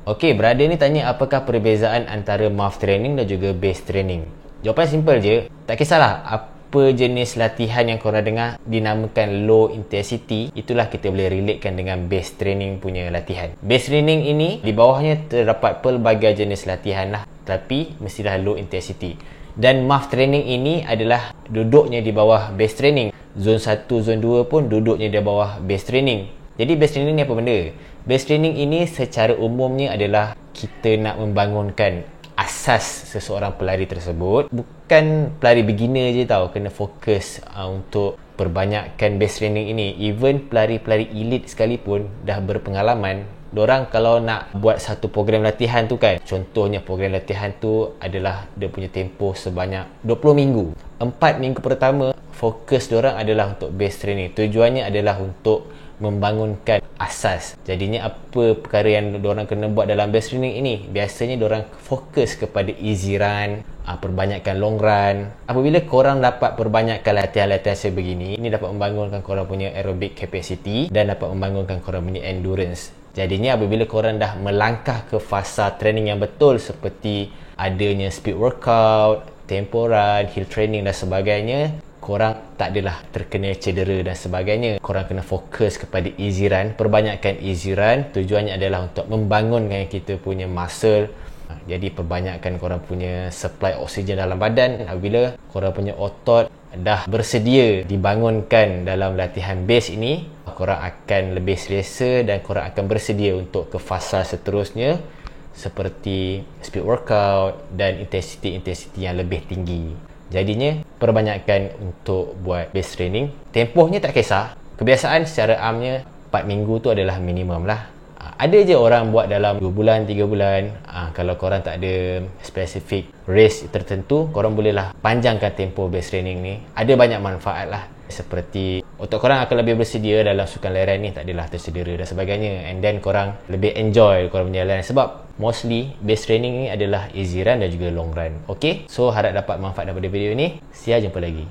Okey, brother ni tanya apakah perbezaan antara MAF training dan juga base training. Jawapan simple je. Tak kisahlah apa jenis latihan yang korang dengar dinamakan low intensity, itulah kita boleh relatekan dengan base training punya latihan. Base training ini di bawahnya terdapat pelbagai jenis latihan lah, tapi mestilah low intensity. Dan MAF training ini adalah duduknya di bawah base training. Zone 1, zone 2 pun duduknya di bawah base training. Jadi base training ni apa benda? Base training ini secara umumnya adalah kita nak membangunkan asas seseorang pelari tersebut. Bukan pelari beginner je tau, kena fokus untuk perbanyakkan base training ini. Even pelari-pelari elite sekalipun dah berpengalaman, dorang kalau nak buat satu program latihan tu kan, contohnya program latihan tu adalah dia punya tempoh sebanyak 20 minggu. 4 minggu pertama fokus dorang adalah untuk base training. Tujuannya adalah untuk membangunkan asas. Jadinya apa perkara yang diorang kena buat dalam base training ini? Biasanya diorang fokus kepada easy run, perbanyakkan long run. Apabila korang dapat perbanyakkan latihan-latihan sebegini, ini dapat membangunkan korang punya aerobic capacity dan dapat membangunkan korang punya endurance. Jadinya apabila korang dah melangkah ke fasa training yang betul, seperti adanya speed workout, tempo run, hill training dan sebagainya, korang tak adalah terkena cedera dan sebagainya. Korang kena fokus kepada easy run, perbanyakkan easy run. Tujuannya adalah untuk membangunkan kita punya muscle. Jadi perbanyakkan korang punya supply oksigen dalam badan. Apabila korang punya otot dah bersedia dibangunkan dalam latihan base ini, korang akan lebih selesa dan korang akan bersedia untuk ke fasa seterusnya, seperti speed workout dan intensity yang lebih tinggi. Jadinya perbanyakkan untuk buat base training. Tempohnya tak kisah. Kebiasaan secara amnya 4 minggu tu adalah minimum lah. Ada je orang buat dalam 2 bulan, 3 bulan. Kalau korang tak ada specific race tertentu, korang bolehlah panjangkan tempoh base training ni. Ada banyak manfaat lah. Seperti otot korang akan lebih bersedia dalam sukan larian ni, tak adalah tercedera dan sebagainya. And then korang lebih enjoy korang punya larian. Sebab mostly base training ni adalah easy run dan juga long run. Okay, so harap dapat manfaat daripada video ni. See ya, jumpa lagi.